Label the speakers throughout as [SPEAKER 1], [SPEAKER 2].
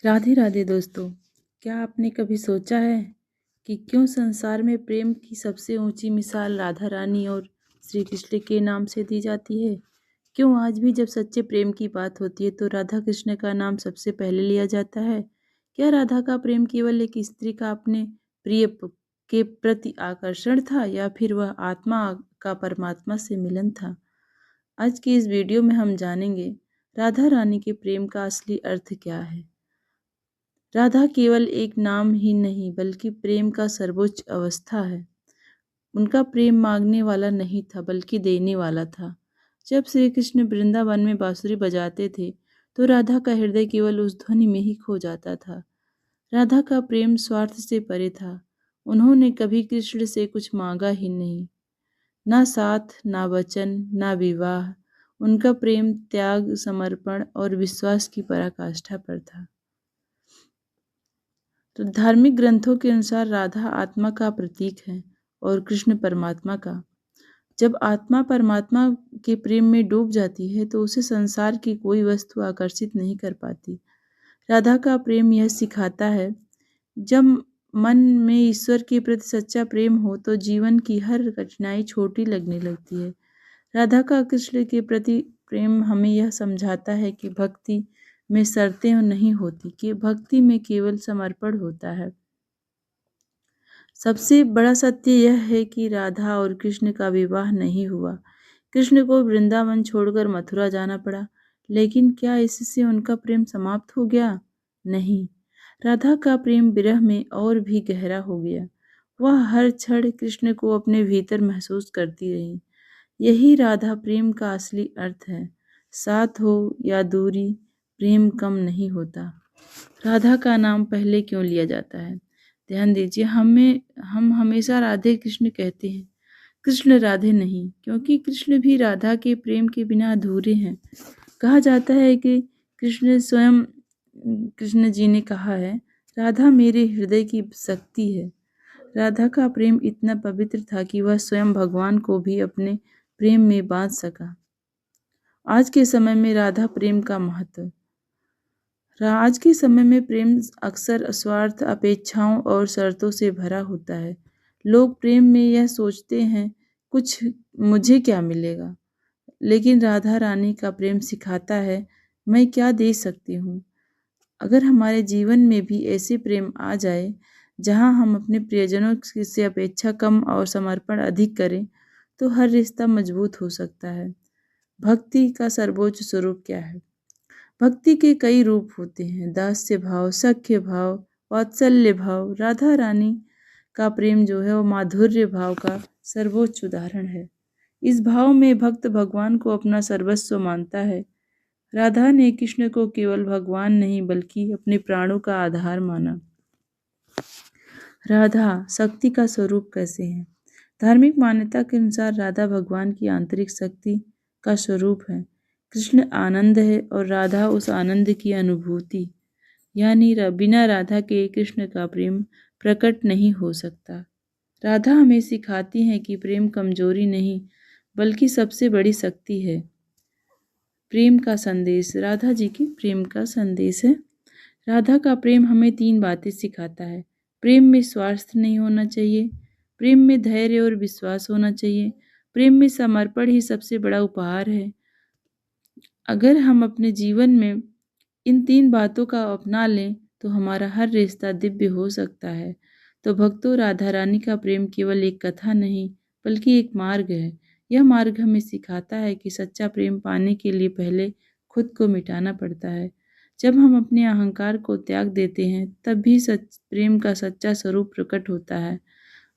[SPEAKER 1] राधे राधे दोस्तों। क्या आपने कभी सोचा है कि क्यों संसार में प्रेम की सबसे ऊंची मिसाल राधा रानी और श्री कृष्ण के नाम से दी जाती है? क्यों आज भी जब सच्चे प्रेम की बात होती है तो राधा कृष्ण का नाम सबसे पहले लिया जाता है? क्या राधा का प्रेम केवल एक स्त्री का अपने के प्रति आकर्षण था या फिर वह आत्मा का परमात्मा से मिलन था? आज की इस वीडियो में हम जानेंगे राधा रानी के प्रेम का असली अर्थ क्या है। राधा केवल एक नाम ही नहीं बल्कि प्रेम का सर्वोच्च अवस्था है। उनका प्रेम मांगने वाला नहीं था बल्कि देने वाला था। जब श्री कृष्ण वृंदावन में बांसुरी बजाते थे तो राधा का हृदय केवल उस ध्वनि में ही खो जाता था। राधा का प्रेम स्वार्थ से परे था। उन्होंने कभी कृष्ण से कुछ मांगा ही नहीं, ना साथ, ना वचन, ना विवाह। उनका प्रेम त्याग, समर्पण और विश्वास की पराकाष्ठा पर था। तो धार्मिक ग्रंथों के अनुसार राधा आत्मा का प्रतीक है और कृष्ण परमात्मा का। जब आत्मा परमात्मा के प्रेम में डूब जाती है तो उसे संसार की कोई वस्तु आकर्षित नहीं कर पाती। राधा का प्रेम यह सिखाता है, जब मन में ईश्वर के प्रति सच्चा प्रेम हो तो जीवन की हर कठिनाई छोटी लगने लगती है। राधा का कृष्ण के प्रति प्रेम हमें यह समझाता है कि भक्ति में शर्तें नहीं होती, कि भक्ति में केवल समर्पण होता है। सबसे बड़ा सत्य यह है कि राधा और कृष्ण का विवाह नहीं हुआ। कृष्ण को वृंदावन छोड़कर मथुरा जाना पड़ा, लेकिन क्या इससे उनका प्रेम समाप्त हो गया? नहीं, राधा का प्रेम विरह में और भी गहरा हो गया। वह हर क्षण कृष्ण को अपने भीतर महसूस करती रही। यही राधा प्रेम का असली अर्थ है। साथ हो या दूरी, प्रेम कम नहीं होता। राधा का नाम पहले क्यों लिया जाता है? ध्यान दीजिए, हम हमेशा राधे कृष्ण कहते हैं, कृष्ण राधे नहीं, क्योंकि कृष्ण भी राधा के प्रेम के बिना अधूरे हैं। कहा जाता है कि कृष्ण जी ने कहा है, राधा मेरे हृदय की शक्ति है। राधा का प्रेम इतना पवित्र था कि वह स्वयं भगवान को भी अपने प्रेम में बांध सका। आज के समय में राधा प्रेम का महत्व। आज के समय में प्रेम अक्सर स्वार्थ, अपेक्षाओं और शर्तों से भरा होता है। लोग प्रेम में यह सोचते हैं, कुछ मुझे क्या मिलेगा, लेकिन राधा रानी का प्रेम सिखाता है, मैं क्या दे सकती हूँ। अगर हमारे जीवन में भी ऐसे प्रेम आ जाए जहाँ हम अपने प्रियजनों से अपेक्षा कम और समर्पण अधिक करें, तो हर रिश्ता मजबूत हो सकता है। भक्ति का सर्वोच्च स्वरूप क्या है? भक्ति के कई रूप होते हैं, दास्य भाव, सख्य भाव, वात्सल्य भाव। राधा रानी का प्रेम जो है वो माधुर्य भाव का सर्वोच्च उदाहरण है। इस भाव में भक्त भगवान को अपना सर्वस्व मानता है। राधा ने कृष्ण को केवल भगवान नहीं बल्कि अपने प्राणों का आधार माना। राधा शक्ति का स्वरूप कैसे है? धार्मिक मान्यता के अनुसार राधा भगवान की आंतरिक शक्ति का स्वरूप है। कृष्ण आनंद है और राधा उस आनंद की अनुभूति, यानी बिना राधा के कृष्ण का प्रेम प्रकट नहीं हो सकता। राधा हमें सिखाती है कि प्रेम कमजोरी नहीं बल्कि सबसे बड़ी शक्ति है। प्रेम का संदेश। राधा जी की प्रेम का संदेश है। राधा का प्रेम हमें 3 बातें सिखाता है। प्रेम में स्वार्थ नहीं होना चाहिए, प्रेम में धैर्य और विश्वास होना चाहिए, प्रेम में समर्पण ही सबसे बड़ा उपहार है। अगर हम अपने जीवन में इन 3 बातों का अपना लें तो हमारा हर रिश्ता दिव्य हो सकता है। तो भक्तों, राधा रानी का प्रेम केवल एक कथा नहीं बल्कि एक मार्ग है। यह मार्ग हमें सिखाता है कि सच्चा प्रेम पाने के लिए पहले खुद को मिटाना पड़ता है। जब हम अपने अहंकार को त्याग देते हैं तब भी प्रेम का सच्चा स्वरूप प्रकट होता है।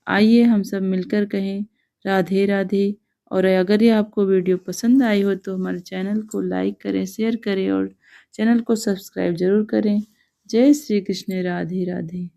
[SPEAKER 1] आइए हम सब मिलकर कहें, राधे राधे। और अगर ये आपको वीडियो पसंद आई हो तो हमारे चैनल को लाइक करें, शेयर करें और चैनल को सब्सक्राइब जरूर करें। जय श्री कृष्ण। राधे राधे।